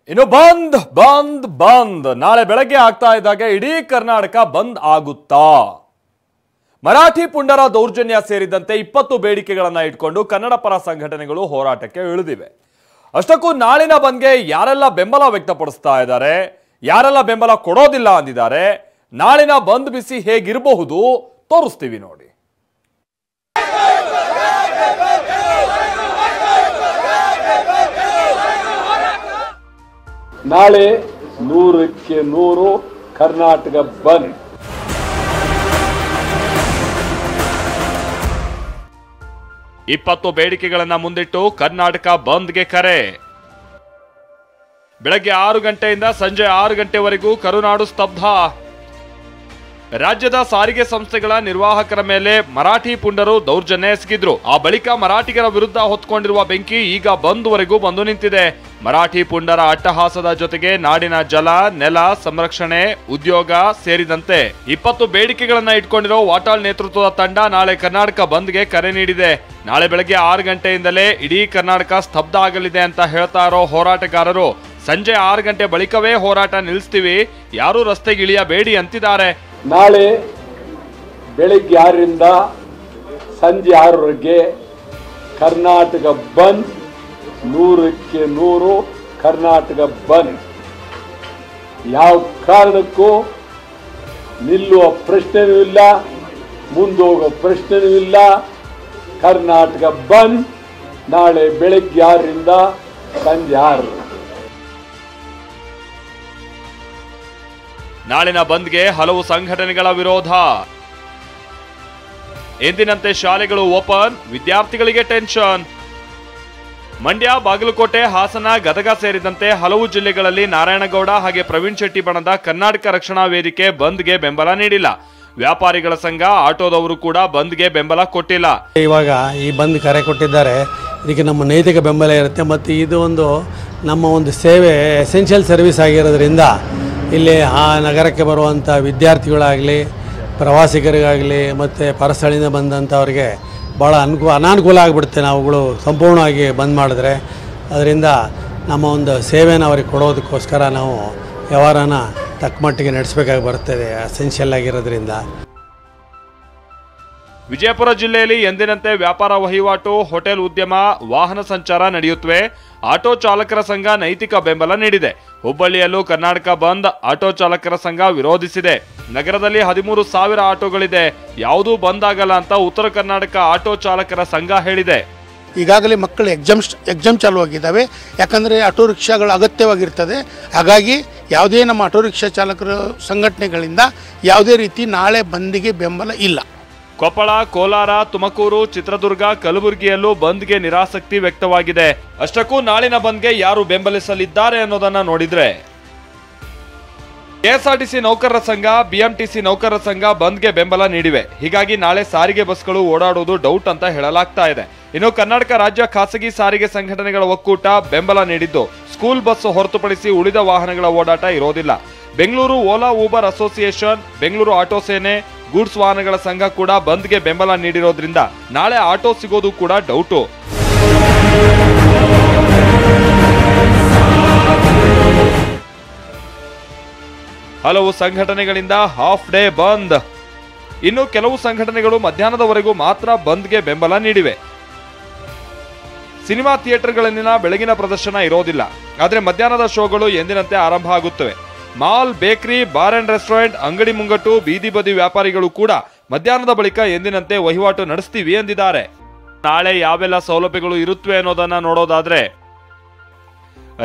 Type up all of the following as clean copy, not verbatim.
ಇನ್ನು ಬಂದ್ ಬಂದ್ ಬಂದ್ ನಾಳೆ ಬೆಳಗ್ಗೆ ಆಗ್ತಾ ಇದ್ದಾಗ ಇಡೀ ಕರ್ನಾಟಕ ಬಂದ್ ಆಗುತ್ತಾ? ಮರಾಠಿ ಪುಂಡರ ದೌರ್ಜನ್ಯ ಸೇರಿದಂತೆ 20 ಬೇಡಿಕೆಗಳನ್ನ ಇಟ್ಕೊಂಡು ಕನ್ನಡ ಪರ ಸಂಘಟನೆಗಳು ಹೋರಾಟಕ್ಕೆ ಇಳಿದಿವೆ. ಅಷ್ಟಕ್ಕೂ ನಾಳಿನ ಬಂದ್ಗೆ ಯಾರೆಲ್ಲ ಬೆಂಬಲ ವ್ಯಕ್ತಪಡಿಸ್ತಾ ಇದ್ದಾರೆ, ಯಾರೆಲ್ಲ ಬೆಂಬಲ ಕೊಡೋದಿಲ್ಲ ಅಂದಿದ್ದಾರೆ, ನಾಳಿನ ಬಂದ್ ಬಿಸಿ ಹೇಗಿರಬಹುದು ತೋರಿಸ್ತೀವಿ ನೋಡಿ. ನಾಳೆ 100ಕ್ಕೆ 100 ಕರ್ನಾಟಕ ಬಂದ್. ಇಪ್ಪತ್ತು ಬೇಡಿಕೆಗಳನ್ನ ಮುಂದಿಟ್ಟು ಕರ್ನಾಟಕ ಬಂದ್ಗೆ ಕರೆ. ಬೆಳಗ್ಗೆ 6 ಗಂಟೆಯಿಂದ ಸಂಜೆ 6 ಗಂಟೆವರೆಗೂ ಕರುನಾಡು ಸ್ತಬ್ಧ. ರಾಜ್ಯದ ಸಾರಿಗೆ ಸಂಸ್ಥೆಗಳ ನಿರ್ವಾಹಕರ ಮೇಲೆ ಮರಾಠಿ ಪುಂಡರು ದೌರ್ಜನ್ಯ ಎಸಗಿದ್ರು. ಆ ಬಳಿಕ ಮರಾಠಿಗರ ವಿರುದ್ಧ ಹೊತ್ಕೊಂಡಿರುವ ಬೆಂಕಿ ಈಗ ಬಂದ್ವರೆಗೂ ಬಂದು ನಿಂತಿದೆ. ಮರಾಠಿ ಪುಂಡರ ಅಟ್ಟಹಾಸದ ಜೊತೆಗೆ ನಾಡಿನ ಜಲ, ನೆಲ ಸಂರಕ್ಷಣೆ, ಉದ್ಯೋಗ ಸೇರಿದಂತೆ 20 ಬೇಡಿಕೆಗಳನ್ನ ಇಟ್ಕೊಂಡಿರೋ ವಾಟಾಳ್ ನೇತೃತ್ವದ ತಂಡ ನಾಳೆ ಕರ್ನಾಟಕ ಬಂದ್ಗೆ ಕರೆ ನೀಡಿದೆ. ನಾಳೆ ಬೆಳಗ್ಗೆ 6 ಗಂಟೆಯಿಂದಲೇ ಇಡೀ ಕರ್ನಾಟಕ ಸ್ತಬ್ಧ ಆಗಲಿದೆ ಅಂತ ಹೇಳ್ತಾ ಇರೋ ಹೋರಾಟಗಾರರು ಸಂಜೆ 6 ಗಂಟೆ ಬಳಿಕವೇ ಹೋರಾಟ ನಿಲ್ಲಿಸ್ತೀವಿ, ಯಾರೂ ರಸ್ತೆಗೆ ಇಳಿಯಬೇಡಿ ಅಂತಿದ್ದಾರೆ. ನಾಳೆ ಬೆಳಗ್ಗೆ 6ರಿಂದ ಸಂಜೆ 6ರವರೆಗೆ ಕರ್ನಾಟಕ ಬಂದ್, 100ಕ್ಕೆ 100 ಕರ್ನಾಟಕ ಬಂದ್. ಯಾವ ಕಾರಣಕ್ಕೂ ನಿಲ್ಲುವ ಪ್ರಶ್ನೆನೂ ಇಲ್ಲ, ಮುಂದೋಗೋ ಪ್ರಶ್ನೆನೂ ಇಲ್ಲ. ಕರ್ನಾಟಕ ಬಂದ್ ನಾಳೆ ಬೆಳಗ್ಗೆ 6ರಿಂದ ಸಂಜೆ 6. ನಾಳಿನ ಬಂದ್ಗೆ ಹಲವು ಸಂಘಟನೆಗಳ ವಿರೋಧ. ಎಂದಿನಂತೆ ಶಾಲೆಗಳು ಓಪನ್, ವಿದ್ಯಾರ್ಥಿಗಳಿಗೆ ಟೆನ್ಷನ್. ಮಂಡ್ಯ, ಬಾಗಲಕೋಟೆ, ಹಾಸನ, ಗದಗ ಸೇರಿದಂತೆ ಹಲವು ಜಿಲ್ಲೆಗಳಲ್ಲಿ ನಾರಾಯಣಗೌಡ ಹಾಗೆ ಪ್ರವೀಣ್ ಶೆಟ್ಟಿ ಬಣದ ಕರ್ನಾಟಕ ರಕ್ಷಣಾ ವೇದಿಕೆ ಬಂದ್ಗೆ ಬೆಂಬಲ ನೀಡಿಲ್ಲ. ವ್ಯಾಪಾರಿಗಳ ಸಂಘ, ಆಟೋದವರು ಕೂಡ ಬಂದ್ಗೆ ಬೆಂಬಲ ಕೊಟ್ಟಿಲ್ಲ. ಇವಾಗ ಈ ಬಂದ್ ಕರೆ ಕೊಟ್ಟಿದ್ದಾರೆ, ಇದಕ್ಕೆ ನಮ್ಮ ನೈತಿಕ ಬೆಂಬಲ ಇರುತ್ತೆ. ಮತ್ತು ಇದು ನಮ್ಮ ಒಂದು ಸೇವೆ ಎಸೆನ್ಷಿಯಲ್ ಸರ್ವಿಸ್ ಆಗಿರೋದ್ರಿಂದ ಇಲ್ಲಿ ಆ ನಗರಕ್ಕೆ ಬರುವಂಥ ವಿದ್ಯಾರ್ಥಿಗಳಾಗಲಿ, ಪ್ರವಾಸಿಗರಿಗಾಗಲಿ ಮತ್ತು ಪರಸ್ಥಳಿಂದ ಬಂದಂಥವ್ರಿಗೆ ಭಾಳ ಅನಾನುಕೂಲ ಆಗಿಬಿಡುತ್ತೆ ನಾವುಗಳು ಸಂಪೂರ್ಣವಾಗಿ ಬಂದ್ ಮಾಡಿದ್ರೆ. ಅದರಿಂದ ನಮ್ಮ ಒಂದು ಸೇವೆನ ಅವ್ರಿಗೆ ಕೊಡೋದಕ್ಕೋಸ್ಕರ ನಾವು ವ್ಯವಹಾರನ ತಕ್ಕ ಮಟ್ಟಿಗೆ ನಡೆಸಬೇಕಾಗಿ ಬರ್ತದೆ, ಎಸೆನ್ಷಿಯಲ್ ಆಗಿರೋದ್ರಿಂದ. ವಿಜಯಪುರ ಜಿಲ್ಲೆಯಲ್ಲಿ ಎಂದಿನಂತೆ ವ್ಯಾಪಾರ ವಹಿವಾಟು, ಹೋಟೆಲ್ ಉದ್ಯಮ, ವಾಹನ ಸಂಚಾರ ನಡೆಯುತ್ತವೆ. ಆಟೋ ಚಾಲಕರ ಸಂಘ ನೈತಿಕ ಬೆಂಬಲ ನೀಡಿದೆ. ಹುಬ್ಬಳ್ಳಿಯಲ್ಲೂ ಕರ್ನಾಟಕ ಬಂದ್ ಆಟೋ ಚಾಲಕರ ಸಂಘ ವಿರೋಧಿಸಿದೆ. ನಗರದಲ್ಲಿ 13,000 ಆಟೋಗಳಿದೆ, ಯಾವುದೂ ಬಂದ್ ಆಗಲ್ಲ ಅಂತ ಉತ್ತರ ಕರ್ನಾಟಕ ಆಟೋ ಚಾಲಕರ ಸಂಘ ಹೇಳಿದೆ. ಈಗಾಗಲೇ ಮಕ್ಕಳು ಎಕ್ಸಾಮ್ ಚಾಲುವಾಗಿದ್ದಾವೆ, ಯಾಕಂದರೆ ಆಟೋ ರಿಕ್ಷಾಗಳು ಅಗತ್ಯವಾಗಿರ್ತದೆ. ಹಾಗಾಗಿ ಯಾವುದೇ ನಮ್ಮ ಆಟೋ ರಿಕ್ಷಾ ಚಾಲಕರ ಸಂಘಟನೆಗಳಿಂದ ಯಾವುದೇ ರೀತಿ ನಾಳೆ ಬಂದ್ಗೆ ಬೆಂಬಲ ಇಲ್ಲ. ಕೊಪ್ಪಳ, ಕೋಲಾರ, ತುಮಕೂರು, ಚಿತ್ರದುರ್ಗ, ಕಲಬುರಗಿಯಲ್ಲೂ ಬಂದ್ಗೆ ನಿರಾಸಕ್ತಿ ವ್ಯಕ್ತವಾಗಿದೆ. ಅಷ್ಟಕ್ಕೂ ನಾಳಿನ ಬಂದ್ಗೆ ಯಾರು ಬೆಂಬಲಿಸಲಿದ್ದಾರೆ ಅನ್ನೋದನ್ನ ನೋಡಿದ್ರೆ ಕೆಎಸ್ಆರ್ಟಿಸಿ ನೌಕರರ ಸಂಘ, ಬಿಎಂಟಿಸಿ ನೌಕರರ ಸಂಘ ಬಂದ್ಗೆ ಬೆಂಬಲ ನೀಡಿವೆ. ಹೀಗಾಗಿ ನಾಳೆ ಸಾರಿಗೆ ಬಸ್ಗಳು ಓಡಾಡುವುದು ಡೌಟ್ ಅಂತ ಹೇಳಲಾಗ್ತಾ ಇದೆ. ಇನ್ನು ಕರ್ನಾಟಕ ರಾಜ್ಯ ಖಾಸಗಿ ಸಾರಿಗೆ ಸಂಘಟನೆಗಳ ಒಕ್ಕೂಟ ಬೆಂಬಲ ನೀಡಿದ್ದು, ಸ್ಕೂಲ್ ಬಸ್ ಹೊರತುಪಡಿಸಿ ಉಳಿದ ವಾಹನಗಳ ಓಡಾಟ ಇರೋದಿಲ್ಲ. Bengaluru Ola Uber association, Bengaluru auto ಸೇನೆ, ಗೂಡ್ಸ್ ವಾಹನಗಳ ಸಂಘ ಕೂಡ ಬಂದ್ಗೆ ಬೆಂಬಲ ನೀಡಿರೋದ್ರಿಂದ ನಾಳೆ ಆಟೋ ಸಿಗೋದು ಕೂಡ ಡೌಟು. ಹಲವು ಸಂಘಟನೆಗಳಿಂದ ಹಾಫ್ ಡೇ ಬಂದ್. ಇನ್ನು ಕೆಲವು ಸಂಘಟನೆಗಳು ಮಧ್ಯಾಹ್ನದವರೆಗೂ ಮಾತ್ರ ಬಂದ್ಗೆ ಬೆಂಬಲ ನೀಡಿವೆ. ಸಿನಿಮಾ ಥಿಯೇಟರ್ಗಳಲ್ಲಿನ ಬೆಳಗಿನ ಪ್ರದರ್ಶನ ಇರೋದಿಲ್ಲ, ಆದರೆ ಮಧ್ಯಾಹ್ನದ ಶೋಗಳು ಎಂದಿನಂತೆ ಆರಂಭ ಆಗುತ್ತವೆ. Mall, bakery, bar and restaurant, ಅಂಗಡಿ ಮುಂಗಟ್ಟು, ಬೀದಿ ಬದಿ ವ್ಯಾಪಾರಿಗಳು ಕೂಡ ಮಧ್ಯಾಹ್ನದ ಬಳಿಕ ಎಂದಿನಂತೆ ವಹಿವಾಟು ನಡೆಸ್ತೀವಿ ಎಂದಿದ್ದಾರೆ. ನಾಳೆ ಯಾವೆಲ್ಲ ಸೌಲಭ್ಯಗಳು ಇರುತ್ತವೆ ಅನ್ನೋದನ್ನ ನೋಡೋದಾದ್ರೆ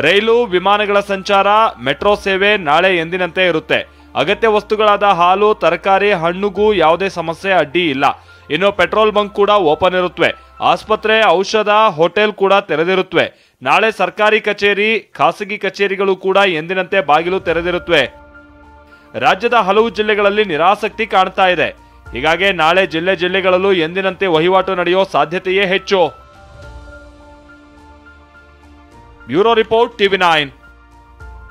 ರೈಲು, ವಿಮಾನಗಳ ಸಂಚಾರ, ಮೆಟ್ರೋ ಸೇವೆ ನಾಳೆ ಎಂದಿನಂತೆ ಇರುತ್ತೆ. ಅಗತ್ಯ ವಸ್ತುಗಳಾದ ಹಾಲು, ತರಕಾರಿ, ಹಣ್ಣುಗೂ ಯಾವುದೇ ಸಮಸ್ಯೆ ಅಡ್ಡಿ ಇಲ್ಲ. ಇನ್ನು ಪೆಟ್ರೋಲ್ ಬಂಕ್ ಕೂಡ ಓಪನ್ ಇರುತ್ತವೆ. ಆಸ್ಪತ್ರೆ, ಔಷಧ, ಹೋಟೆಲ್ ಕೂಡ ತೆರೆದಿರುತ್ತವೆ. ನಾಳೆ ಸರ್ಕಾರಿ ಕಚೇರಿ, ಖಾಸಗಿ ಕಚೇರಿಗಳು ಕೂಡ ಎಂದಿನಂತೆ ಬಾಗಿಲು ತೆರೆದಿರುತ್ತವೆ. ರಾಜ್ಯದ ಹಲವು ಜಿಲ್ಲೆಗಳಲ್ಲಿ ನಿರಾಸಕ್ತಿ ಕಾಣ್ತಾ ಇದೆ. ಹೀಗಾಗಿ ನಾಳೆ ಜಿಲ್ಲೆಗಳಲ್ಲೂ ಎಂದಿನಂತೆ ವಹಿವಾಟು ನಡೆಯೋ ಸಾಧ್ಯತೆಯೇ ಹೆಚ್ಚು. Bureau report, TV9.